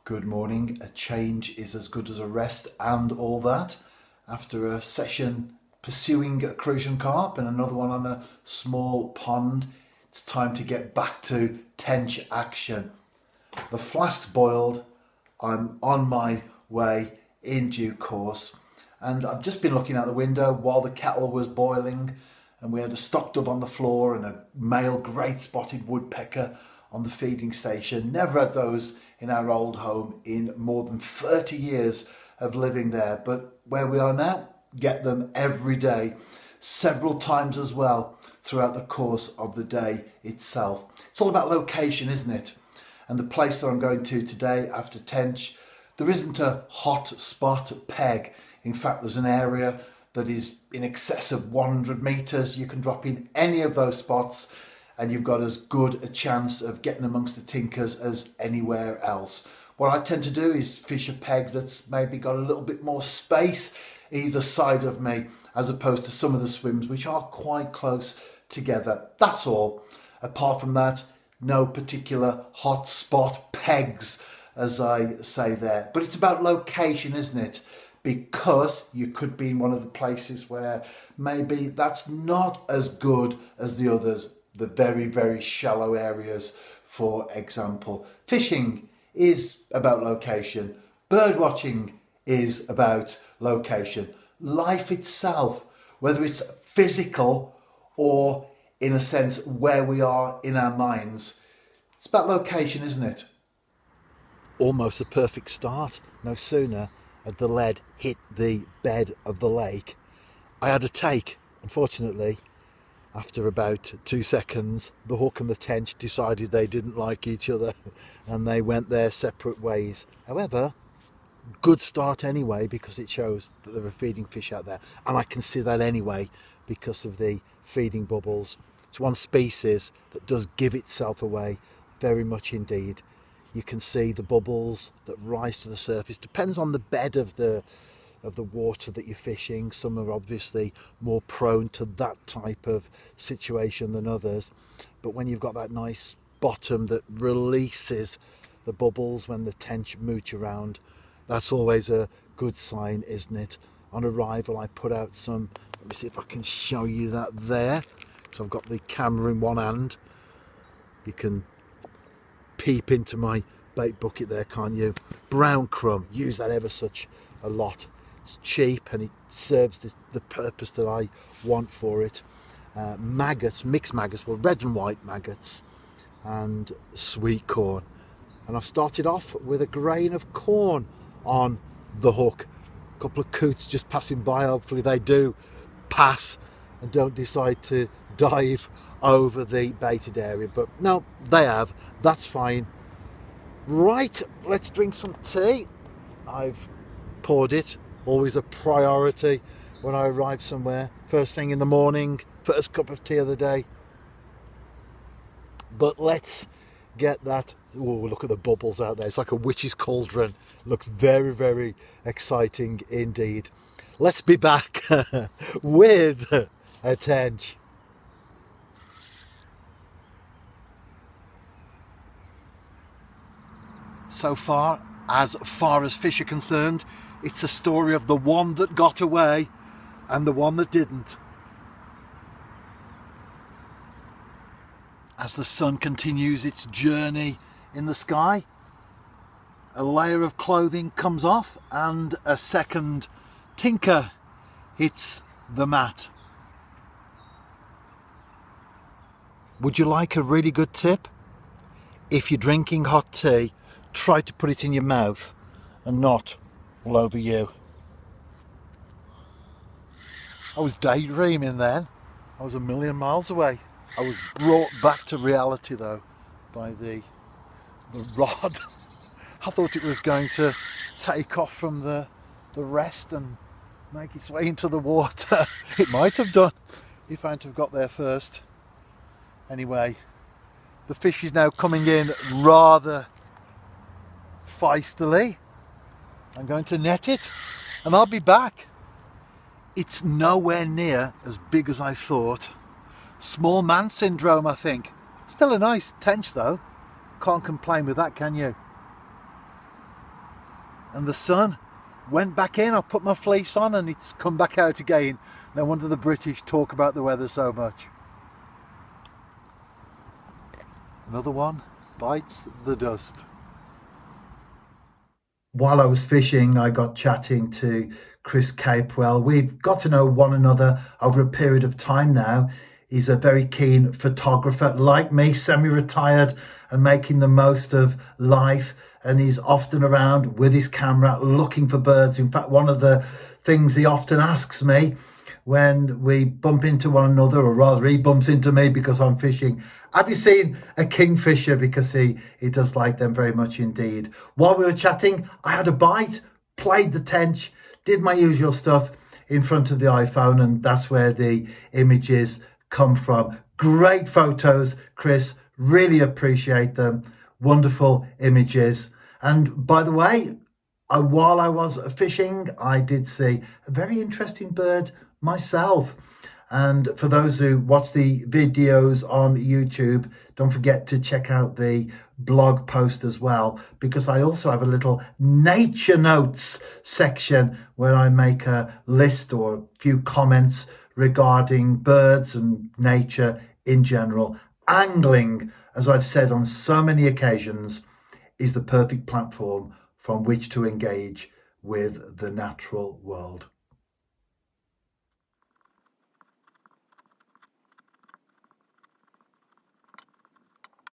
Good morning. A change is as good as a rest and all that. After a session pursuing a crucian carp and another one on a small pond, it's time to get back to tench action. The flask's boiled. I'm on my way in due course. And I've just been looking out the window while the kettle was boiling, and we had a stock dove on the floor and a male great spotted woodpecker on the feeding station. Never had those in our old home in more than 30 years of living there. But where we are now, get them every day, several times as well throughout the course of the day itself. It's all about location, isn't it? And the place that I'm going to today after tench, there isn't a hot spot peg. In fact, there's an area that is in excess of 100 metres. You can drop in any of those spots and you've got as good a chance of getting amongst the tinkers as anywhere else. What I tend to do is fish a peg that's maybe got a little bit more space either side of me, as opposed to some of the swims which are quite close together. That's all. Apart from that, no particular hot spot pegs, as I say there. But it's about location, isn't it? Because you could be in one of the places where maybe that's not as good as the others, the very, very shallow areas, for example. Fishing is about location. Bird watching is about location. Life itself, whether it's physical or in a sense where we are in our minds, it's about location, isn't it? Almost a perfect start. No sooner had the lead hit the bed of the lake, I had a take. Unfortunately, after about 2 seconds, the hook and the tench decided they didn't like each other and they went their separate ways. However, good start anyway, because it shows that there are feeding fish out there, and I can see that anyway because of the feeding bubbles. It's one species that does give itself away very much indeed. You can see the bubbles that rise to the surface. Depends on the bed of the water that you're fishing. Some are obviously more prone to that type of situation than others. But when you've got that nice bottom that releases the bubbles when the tench mooch around, that's always a good sign, isn't it? On arrival, I put out some, let me see if I can show you that there. So I've got the camera in one hand. You can peep into my bait bucket there, can't you? Brown crumb, use that ever such a lot. It's cheap and it serves the purpose that I want for it. Maggots, mixed maggots, well, red and white maggots, and sweet corn. And I've started off with a grain of corn on the hook. A couple of coots just passing by. Hopefully they do pass and don't decide to dive over the baited area, but no, they have. That's fine. Right, let's drink some tea. I've poured it. Always a priority when I arrive somewhere. First thing in the morning, first cup of tea of the day. But let's get that. Oh, look at the bubbles out there. It's like a witch's cauldron. Looks very, very exciting indeed. Let's be back with a tench. So far as fish are concerned, it's a story of the one that got away and the one that didn't. As the sun continues its journey in the sky, a layer of clothing comes off and a second tinker hits the mat. Would you like a really good tip? If you're drinking hot tea, try to put it in your mouth and not all over you. I was daydreaming then. I was a million miles away. I was brought back to reality though by the rod. I thought it was going to take off from the rest and make its way into the water. It might have done if I hadn't have got there first. Anyway, the fish is now coming in rather feistily. I'm going to net it and I'll be back. It's nowhere near as big as I thought. Small man syndrome, I think. Still a nice tench though. Can't complain with that, can you? and the sun went back in. I put my fleece on and it's come back out again. No wonder the British talk about the weather so much. Another one bites the dust. While I was fishing, I got chatting to Chris Capewell. We've got to know one another over a period of time now. He's a very keen photographer, like me, semi-retired and making the most of life. And he's often around with his camera looking for birds. In fact, one of the things he often asks me when we bump into one another, or rather he bumps into me because I'm fishing, have you seen a kingfisher? Because he does like them very much indeed. While we were chatting, I had a bite, played the tench, did my usual stuff in front of the iPhone, and that's where the images come from. Great photos, Chris, really appreciate them. Wonderful images. And by the way, while I was fishing, I did see a very interesting bird myself. And for those who watch the videos on YouTube, don't forget to check out the blog post as well, because I also have a little nature notes section where I make a list or a few comments regarding birds and nature in general. Angling, as I've said on so many occasions, is the perfect platform from which to engage with the natural world.